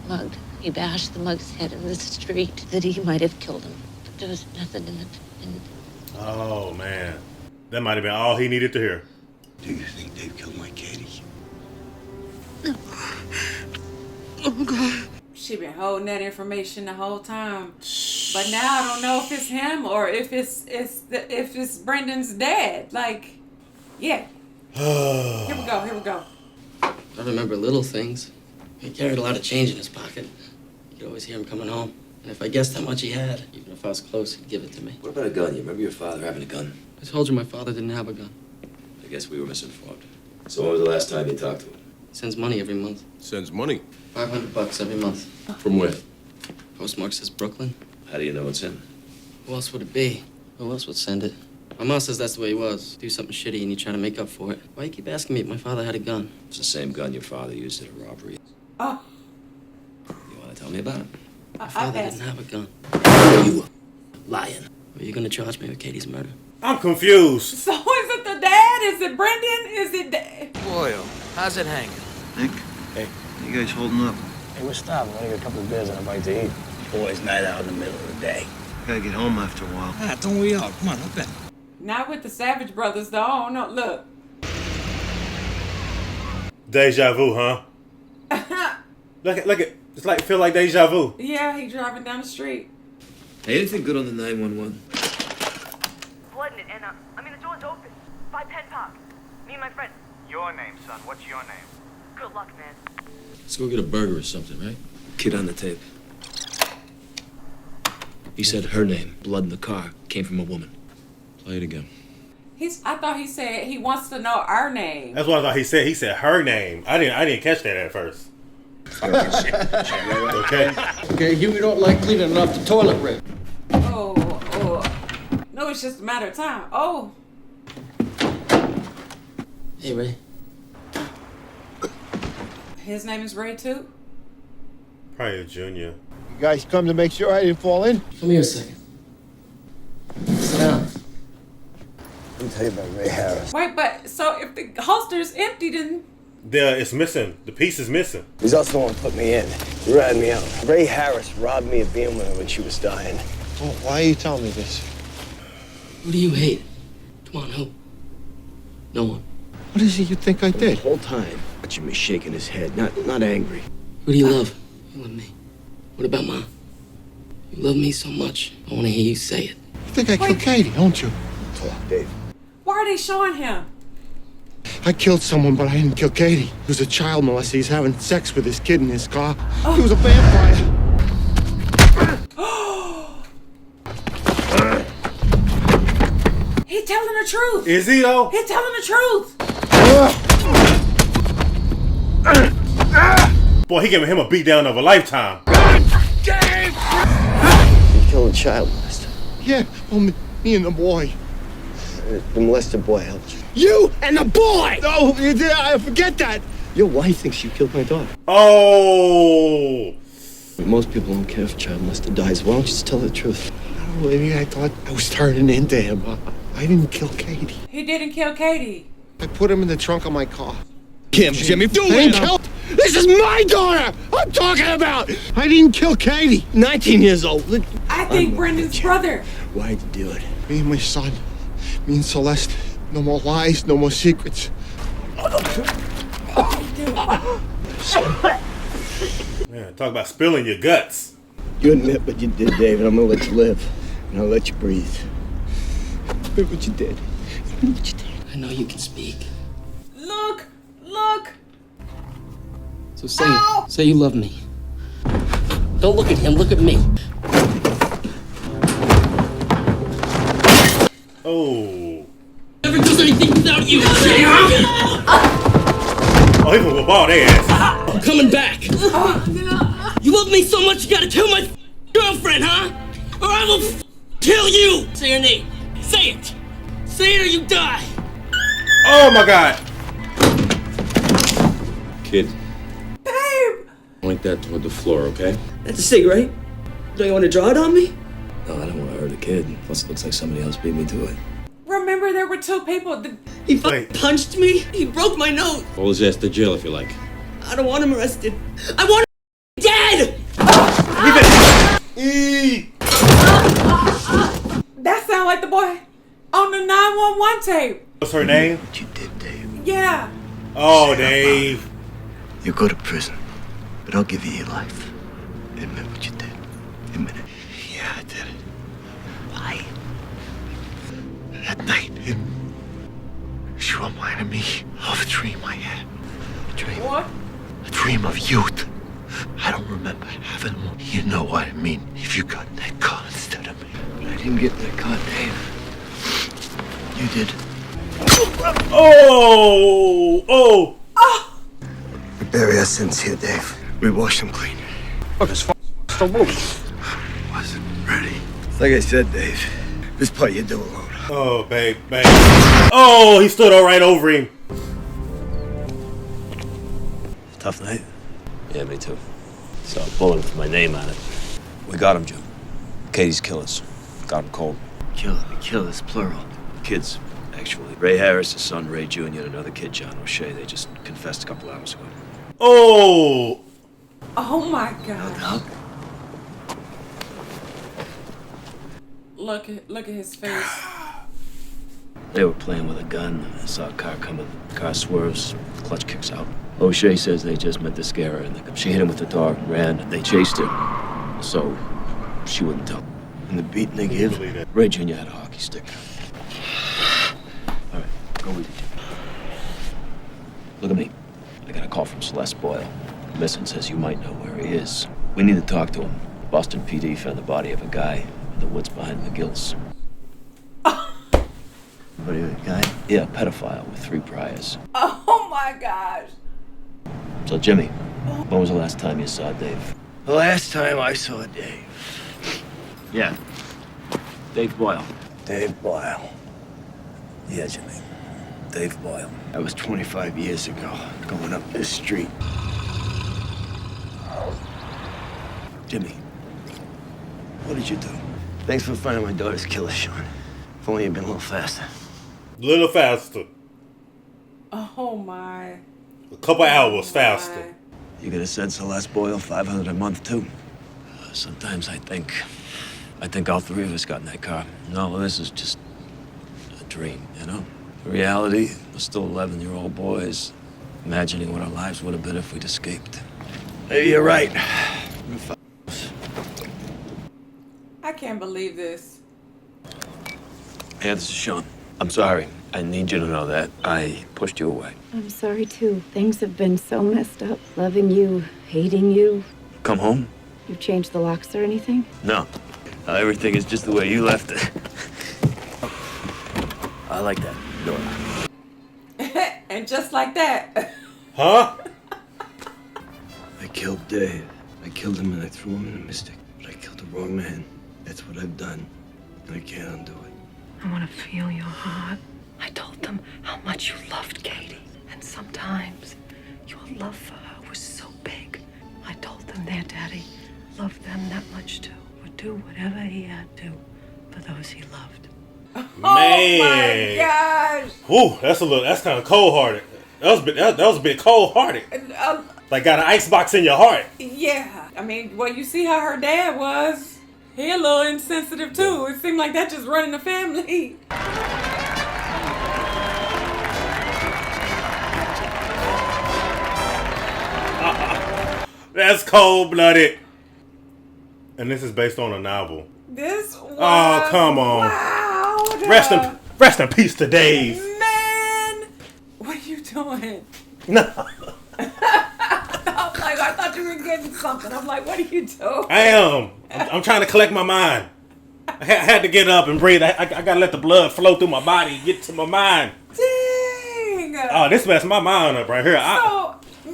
mugged. He bashed the mug's head in the street. That he might have killed him. But there was nothing in it. Oh, man. That might have been all he needed to hear. Do you think Dave killed my Katie? No. Oh, God. She been holding that information the whole time. But now I don't know if it's him or if it's Brendan's dad. Like, Yeah. Here we go. Here we go. I remember little things. He carried a lot of change in his pocket. You'd always hear him coming home. And if I guessed how much he had, even if I was close, he'd give it to me. What about a gun? You remember your father having a gun? I told you my father didn't have a gun. I guess we were misinformed. So when was the last time you talked to him? He sends money every month. Sends money? $500 every month. From where? Postmark says Brooklyn. How do you know it's him? Who else would it be? Who else would send it? My mom says that's the way he was. Do something shitty and you try to make up for it. Why you keep asking me if my father had a gun? It's the same gun your father used at a robbery. Oh. You want to tell me about it? My father didn't have a gun. You lying. Are you gonna charge me with Katie's murder? I'm confused. So is it the dad? Is it Brendan? Is it dad? Boyle, how's it hanging? Nick? Hey. You guys holding up? Hey, we're stopping. We're gonna get a couple of beers and a bite to eat. Boys' night out in the middle of the day. Gotta get home after a while. Ah, don't we all? Come on, hop in. Not with the Savage Brothers, though. Oh, no, look. Deja vu, huh? Look at, it's like, feel like deja vu. Yeah, he driving down the street. Hey, anything good on the 911? Flooding it, and the door's open. By Penn Park. Me and my friend. Your name, son. What's your name? Good luck, man. Let's go get a burger or something, right? Kid on the tape. He said her name, blood in the car, came from a woman. Play it again. I thought he said he wants to know our name. That's what I thought he said. He said her name. I didn't catch that at first. Okay. Okay, you don't like cleaning up the toilet rip. Oh. No, it's just a matter of time. Oh. Hey, Ray. His name is Ray, too? Probably a junior. You guys come to make sure I didn't fall in? Come here a second. Sit down. Let me tell you about Ray Harris. Wait, but so if the holster's empty, then... It's missing. The piece is missing. He's also the one who put me in. He ratted me out. Ray Harris robbed me of being with her when she was dying. Oh, why are you telling me this? Who do you hate? Come on, who? No one. What is it you think I did? The whole time, watching me shaking his head, not angry. Who do you love? You love me. What about Mom? You love me so much. I want to hear you say it. You think I killed Katie, don't you? Talk, Dave. Why are they showing him? I killed someone, but I didn't kill Katie. He was a child molester. He's having sex with his kid in his car. Oh. He was a vampire. He's telling the truth. Is he, though? He's telling the truth. Boy, he giving him a beatdown of a lifetime. You killed a child molester. Yeah, well, me and the boy. The molested boy helped you. You and the boy! No, I forget that. Your wife thinks you killed my daughter. Oh! Most people don't care if a child molester dies. Why don't you just tell the truth? Oh, maybe I thought I was turning into him. I didn't kill Katie. He didn't kill Katie. I put him in the trunk of my car. Jimmy, do it! This is my daughter! I'm talking about! I didn't kill Katie. 19 years old. I think Brendan's brother. Why'd you do it? Me and my son. Me and Celeste. No more lies, no more secrets. Man, talk about spilling your guts. You admit what you did, David. I'm gonna let you live. And I'll let you breathe. Admit what you did. Admit what you did. I know you can speak. Look! So say it. Say you love me. Don't look at him, look at me. Oh. Never does anything without you. Oh, he will ball their ass. I'm coming back. You love me so much you gotta kill my girlfriend, huh? Or I will kill you. Say her name. Say it. Say it or you die. Oh my God. Kid. Babe. Point that toward the floor, okay? That's a cigarette. Don't you want to draw it on me? No, I don't want to hurt a kid. Plus, it looks like somebody else beat me to it. Remember, there were two people. He punched me. He broke my nose. Haul his ass to jail if you like. I don't want him arrested. I want him dead. That sound like the boy on the 911 tape. What's her name? What you did, Dave. Yeah. Oh, Dave. You go to prison, but I'll give you your life. Admit what you did. Admit it. Yeah, I did it. Why? That night, she you reminded me of a dream I had. A dream. What? A dream of youth. I don't remember having one. You know what I mean. If you got that car instead of me. But I didn't get that car, Dave. You did. Oh! We bury our sins here, Dave. We wash them clean. Oh, this still moving. Wasn't ready. Like I said, Dave, this part you do alone. Oh, babe. Oh, he stood all right over him. Tough night? Yeah, me too. Saw a bullet with my name on it. We got him, Jim. Katie's killers. Got him cold. Killers, plural. Kids, actually. Ray Harris, his son Ray Jr., and another kid, John O'Shea. They just confessed a couple hours ago. Oh! Oh my God. Look at his face. They were playing with a gun. I saw a car coming. The car swerves. The clutch kicks out. O'Shea says they just meant to scare her. And she hit him with the dog and ran. They chased her. So she wouldn't tell. And the beating they give? Ray Jr. had a hockey stick. All right, go with it. Look at me. I got a call from Celeste Boyle. Missing says you might know where he is. We need to talk to him. Boston PD found the body of a guy in the woods behind McGill's. What are you, a guy? Yeah, a pedophile with 3 priors. Oh my gosh. So, Jimmy, when was the last time you saw Dave? The last time I saw Dave. Yeah. Dave Boyle. Dave Boyle. Yeah, Jimmy. Dave Boyle. That was 25 years ago, going up this street. Jimmy, what did you do? Thanks for finding my daughter's killer, Sean. If only you'd been a little faster. Little faster. Oh my. A couple hours faster. You could have said Celeste Boyle $500 a month too. Sometimes I think all 3 of us got in that car. And all of this is just a dream, you know? The reality, we're still 11-year-old boys, imagining what our lives would have been if we'd escaped. Maybe you're right. I can't believe this. Hey, this is Sean. I'm sorry. I need you to know that. I pushed you away. I'm sorry, too. Things have been so messed up. Loving you, hating you. Come home? You changed the locks or anything? No. Everything is just the way you left it. I like that door. And just like that. Huh? I killed Dave. I killed him and I threw him in a mystic. But I killed the wrong man. That's what I've done. And I can't undo it. I want to feel your heart. I told them how much you loved Katie. And sometimes your love for her was so big. I told them their daddy loved them that much too. Would do whatever he had to for those he loved. Man. Oh my gosh. Whew, that's kind of cold-hearted. That was a bit cold-hearted. Like got an icebox in your heart. Yeah. I mean, well, you see how her dad was. He a little insensitive too. It seemed like that just running the family. That's cold-blooded. And this is based on a novel. This was Oh, come on. wild. Rest in peace to Dave. Man, what are you doing? No. I thought you were getting something. I'm like, what are you doing? I am. I'm trying to collect my mind. I had to get up and breathe. I gotta let the blood flow through my body and get to my mind. Dang. Oh, this messed my mind up right here.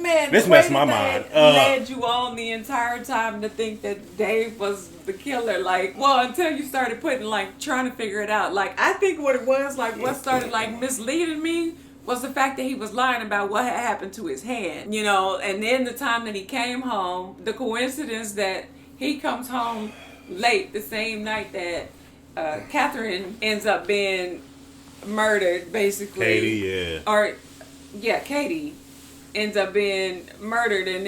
Man, this messed my mind. Led you on the entire time to think that Dave was the killer. Like, well, until you started trying to figure it out. Like, I think what it was, what started misleading me was the fact that he was lying about what had happened to his hand, you know. And then the time that he came home, the coincidence that he comes home late the same night that Catherine ends up being murdered, basically. Katie, yeah. Katie ends up being murdered, and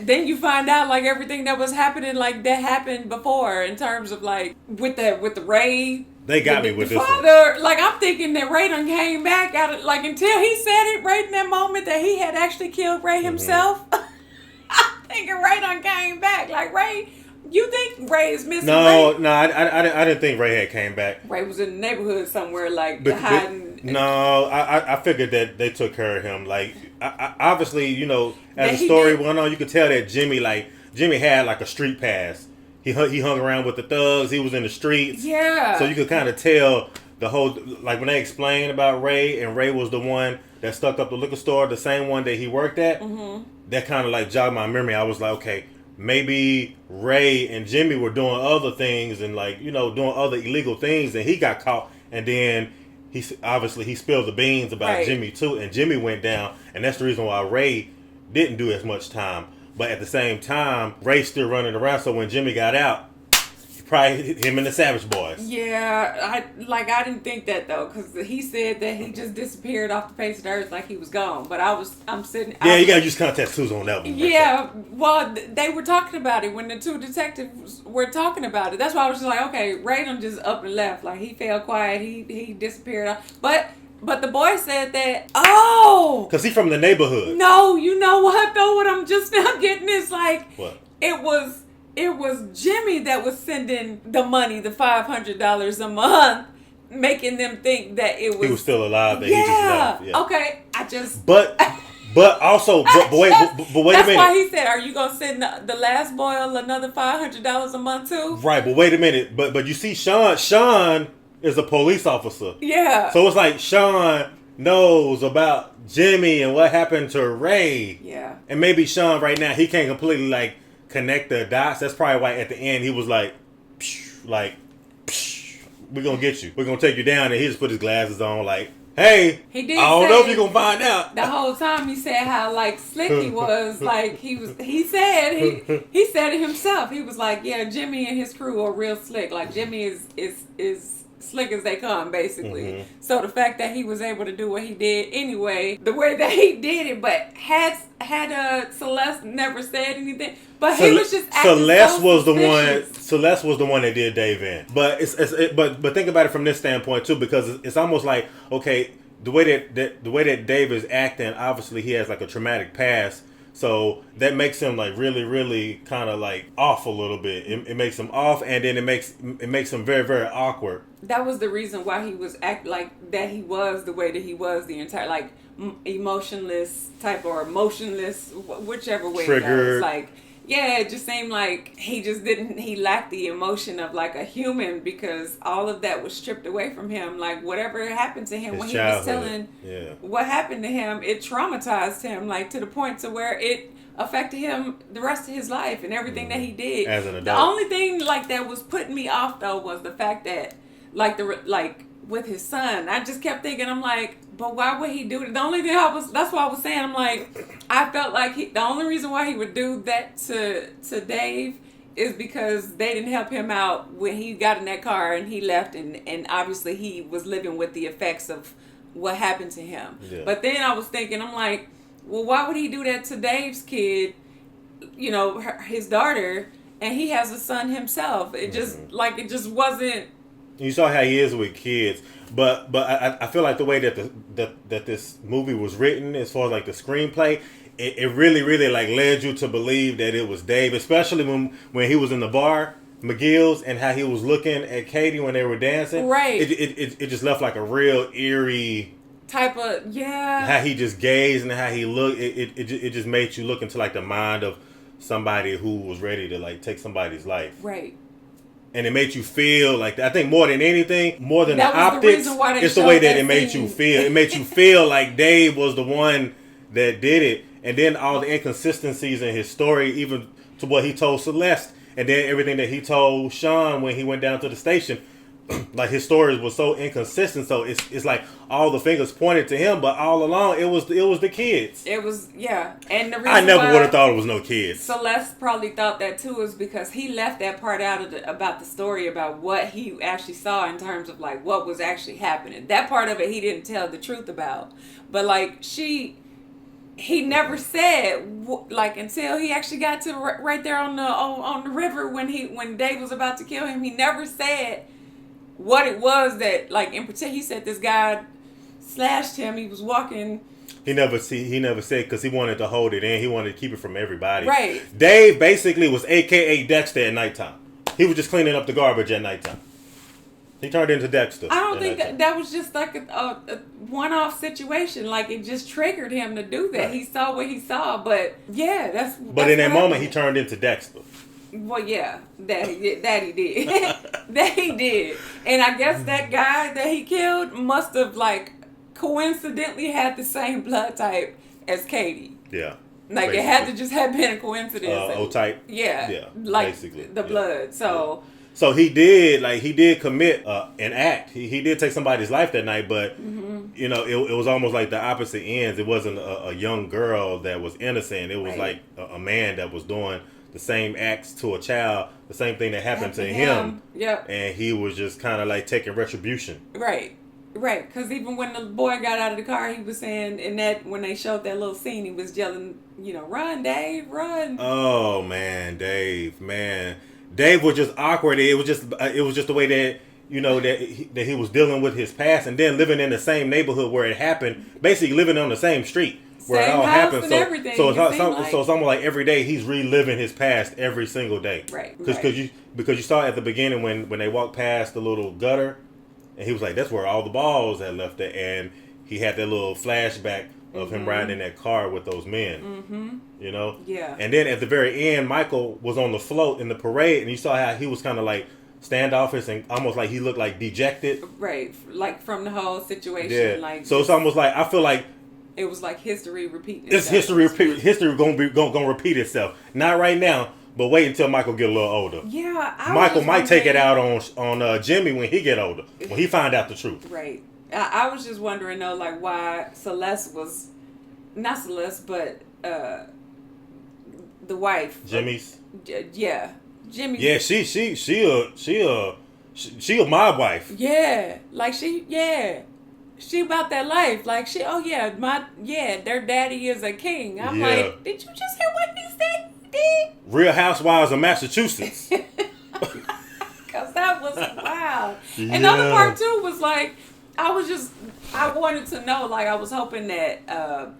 then you find out everything that was happening that happened before in terms of with the Ray. They got me with this one. I'm thinking that Ray done came back out of, until he said it right in that moment that he had actually killed Ray himself. I'm thinking Ray done came back. Ray, you think Ray is missing? No, I didn't think Ray had came back. Ray was in the neighborhood somewhere, hiding. No, I figured that they took care of him. Like, obviously, you know, as the story went on, you could tell that Jimmy had like a street pass. He hung around with the thugs. He was in the streets. Yeah. So you could kind of tell the whole, like when they explained about Ray, and Ray was the one that stuck up the liquor store, the same one that he worked at. Mm-hmm. That kind of like jogged my memory. I was like, okay, maybe Ray and Jimmy were doing other things and like, you know, doing other illegal things, and he got caught, and then he spilled the beans about Jimmy too, and Jimmy went down, and that's the reason why Ray didn't do as much time. But at the same time, Ray's still running around, so when Jimmy got out, probably him and the Savage Boys. Yeah, I didn't think that though, because he said that he just disappeared off the face of the earth like he was gone. But I'm sitting. Yeah, you gotta use context clues on that one. Yeah, well, they were talking about it when the two detectives were talking about it. That's why I was just like, okay, Ray done just up and left. Like he fell quiet. He disappeared. But the boy said that. Oh, because he's from the neighborhood. No, you know what though? What I'm just now getting is like what It was Jimmy that was sending the money, the $500 a month, making them think that it was... He was still alive, that he just left. Yeah. Okay, I just... But also, wait a minute. That's why he said, are you going to send the last boy another $500 a month too? Right, but wait a minute. But you see, Sean is a police officer. Yeah. So it's like Sean knows about Jimmy and what happened to Ray. Yeah. And maybe Sean right now, he can't completely like... connect the dots. That's probably why at the end he was like, we're gonna get you. We're gonna take you down. And he just put his glasses on like, hey, he did I don't know if you're gonna find out. The whole time he said how like slick he was. Like he said it himself. He was like, yeah, Jimmy and his crew are real slick. Like Jimmy is slick as they come, basically. Mm-hmm. So the fact that he was able to do what he did anyway, the way that he did it, but had Celeste never said anything, but he was just acting Celeste so was suspicious. Celeste was the one that did Dave in. But but think about it from this standpoint too, because it's almost like, okay, the way that Dave is acting, obviously he has like a traumatic past. So that makes him like really, really kind of like off a little bit. It makes him off, and then it makes him very, very awkward. That was the reason why he was like that. He was the way that he was the entire like emotionless type or emotionless, whichever way Triggered. it goes. Like, yeah, it just seemed like he lacked the emotion of like a human, because all of that was stripped away from him. Like whatever happened to him His when childhood. he was telling what happened to him, it traumatized him like to the point to where it affected him the rest of his life and everything that he did. As an adult. The only thing like that was putting me off though was the fact that like with his son, I just kept thinking, I'm like, but why would he do it? The only thing that's why I was saying, I'm like, I felt like the only reason why he would do that to Dave is because they didn't help him out when he got in that car and he left, and obviously he was living with the effects of what happened to him. Yeah. But then I was thinking, I'm like, well, why would he do that to Dave's kid, you know, his daughter, and he has a son himself? It just it just wasn't. You saw how he is with kids, but I feel like the way that this movie was written, as far as like the screenplay, it really, really like led you to believe that it was Dave, especially when he was in the bar, McGill's, and how he was looking at Katie when they were dancing. Right. It just left like a real eerie type of how he just gazed and how he looked. It just made you look into like the mind of somebody who was ready to like take somebody's life. Right. And it made you feel like, I think more than anything, more than that the optics, it's the way that it made you feel. It made you feel like Dave was the one that did it. And then all the inconsistencies in his story, even to what he told Celeste, and then everything that he told Sean when he went down to the station. Like his stories was so inconsistent, so it's like all the fingers pointed to him, but all along it was the kids. It was, yeah, and the reason I never would have thought it was no kids. Celeste probably thought that too, is because he left that part out of about the story about what he actually saw in terms of like what was actually happening. That part of it he didn't tell the truth about, but like he never said like until he actually got to right there on the river when Dave was about to kill him. He never said what it was that, like, in particular, he said this guy slashed him. He was walking. He never said, because he wanted to hold it in. He wanted to keep it from everybody. Right. Dave basically was AKA Dexter at nighttime. He was just cleaning up the garbage at nighttime. He turned into Dexter. I don't think that was just like a one-off situation. Like, it just triggered him to do that. Right. He saw what he saw, but yeah, that's. But in that moment, he turned into Dexter. Well, yeah, that he did. That he did. And I guess that guy that he killed must have, like, coincidentally had the same blood type as Katie. Yeah. Like, basically. It had to just have been a coincidence. O-type? Yeah. Yeah, like, basically. The blood. So... Yeah. So he did commit an act. He did take somebody's life that night, but, you know, it was almost like the opposite ends. It wasn't a young girl that was innocent. It was like a man that was doing the same acts to a child, the same thing that happened to him. Yep. And he was just kind of like taking retribution. Right. Because even when the boy got out of the car, he was saying, when they showed that little scene, he was yelling, you know, run, Dave, run. Oh, man, Dave, man. Dave was just awkward. It was just the way that, you know, that he was dealing with his past, and then living in the same neighborhood where it happened, basically living on the same street where it all happened. So it's almost like every day he's reliving his past every single day. Right. Because you saw at the beginning when they walked past the little gutter, and he was like, that's where all the balls had left it, and he had that little flashback of him riding in that car with those men, you know? Yeah. And then at the very end, Michael was on the float in the parade, and you saw how he was kind of like standoffish and almost like he looked like dejected. Right. Like from the whole situation. Yeah. Like, so it's almost like, I feel like it was like history repeating itself. History gonna repeat itself. Not right now, but wait until Michael get a little older. Yeah. Michael might take it out on Jimmy when he get older, when he find out the truth. Right. I was just wondering though, like why Celeste was, not Celeste, but the wife. Jimmy's. Yeah, Jimmy. Yeah, she a my wife. Yeah, like she about that life. Like their daddy is a king. I'm like, did you just hear what he said? He did. Real Housewives of Massachusetts. Cause that was wild. And the other part too was like, I wanted to know, like, I was hoping that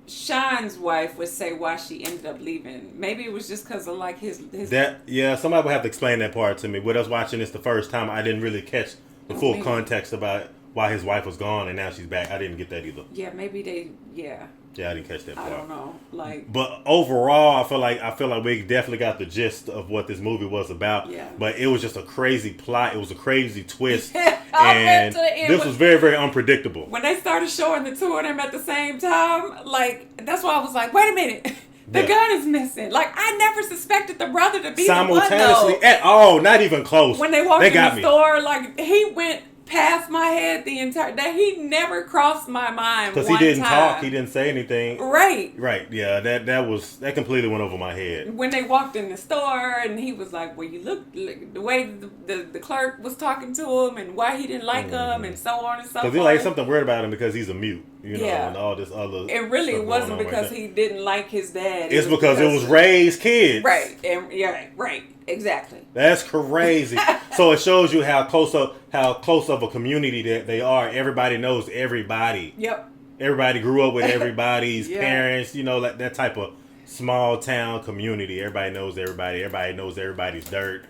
Sean's wife would say why she ended up leaving. Maybe it was just because of, like, his... Somebody would have to explain that part to me. With us watching this the first time, I didn't really catch the full context about why his wife was gone and now she's back. I didn't get that either. Yeah, maybe they... Yeah. Yeah, I didn't catch that part. I don't know. Like, but overall, I feel like we definitely got the gist of what this movie was about. Yeah. But it was just a crazy plot. It was a crazy twist. And this was very, very unpredictable. When they started showing the two of them at the same time, like, that's why I was like, wait a minute. The gun is missing. Like, I never suspected the brother to be simultaneously the one, at all. Not even close. When they walked in the store, like, he went past my head the entire day. He never crossed my mind because he didn't talk. He didn't say anything. Right. Yeah. That completely went over my head. When they walked in the store and he was like, "Well, you look the way the clerk was talking to him and why he didn't like him and so on and so forth." Because he like something weird about him because he's a mute, you know, and all this other. It really wasn't because he didn't like his dad. It's because it was Ray's kids. Right. And right. Exactly. That's crazy. So it shows you how close of a community that they are. Everybody knows everybody. Yep. Everybody grew up with everybody's parents. You know, like that type of small town community. Everybody knows everybody. Everybody knows everybody's dirt.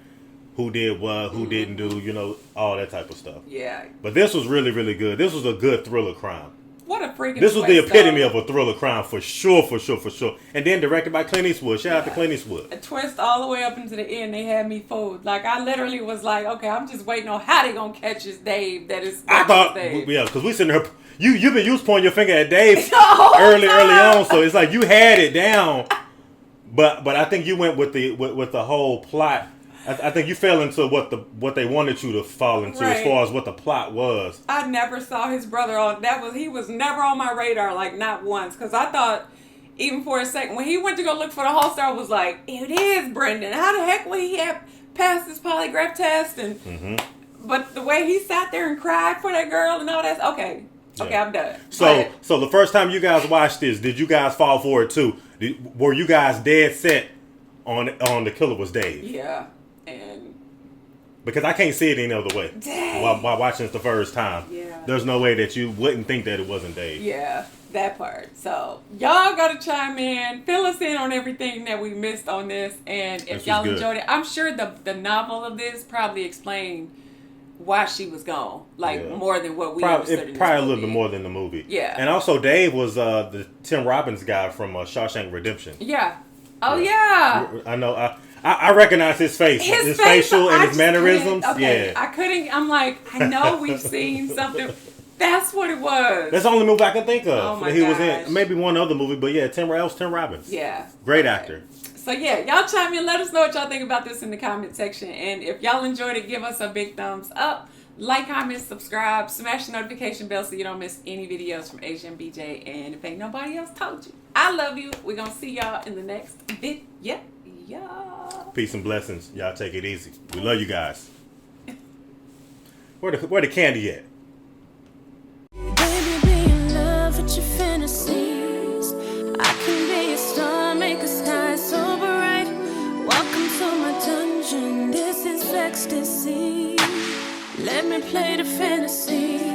Who did what? Who didn't do? You know, all that type of stuff. Yeah. But this was really, really good. This was a good thriller crime. What a freaking This was the epitome of a thriller crime for sure. And then directed by Clint Eastwood. Shout out to Clint Eastwood. A twist all the way up into the end. They had me fooled. Like, I literally was like, okay, I'm just waiting on how they gonna catch this Dave. I thought, because we sitting there. You was pointing your finger at Dave early on, so it's like you had it down. But I think you went with the whole plot. I think you fell into what they wanted you to fall into as far as what the plot was. I never saw his brother on. He was never on my radar, like not once. Because I thought, even for a second, when he went to go look for the holster, I was like, it is Brendan. How the heck would he have passed his polygraph test? And but the way he sat there and cried for that girl and all that, okay, I'm done. So the first time you guys watched this, did you guys fall for it too? Were you guys dead set on the killer was Dave? Yeah. And because I can't see it any other way. Dang. While watching it the first time. Yeah. There's no way that you wouldn't think that it wasn't Dave. Yeah, that part. So y'all gotta chime in, fill us in on everything that we missed on this, and if y'all enjoyed it, I'm sure the novel of this probably explained why she was gone, like more than what we understood. Probably a little bit more than the movie. Yeah. And also, Dave was the Tim Robbins guy from Shawshank Redemption. Yeah. Oh yeah. I know. I recognize his face, his facial and his mannerisms. Okay. Yeah. I couldn't. I'm like, I know we've seen something. That's what it was. That's the only movie I can think of Oh my that he was gosh. in. Maybe one other movie, but yeah, Tim Robbins. Yeah. Great actor. So yeah, y'all chime in. Let us know what y'all think about this in the comment section. And if y'all enjoyed it, give us a big thumbs up. Like, comment, subscribe, smash the notification bell so you don't miss any videos from Asia and BJ. And if ain't nobody else told you, I love you. We're going to see y'all in the next video. Yeah. Peace and blessings. Y'all take it easy. We love you guys. Where the candy at? Baby, be in love with your fantasies. I can be a star, make a sky so bright. Welcome to my dungeon. This is ecstasy. Let me play the fantasy.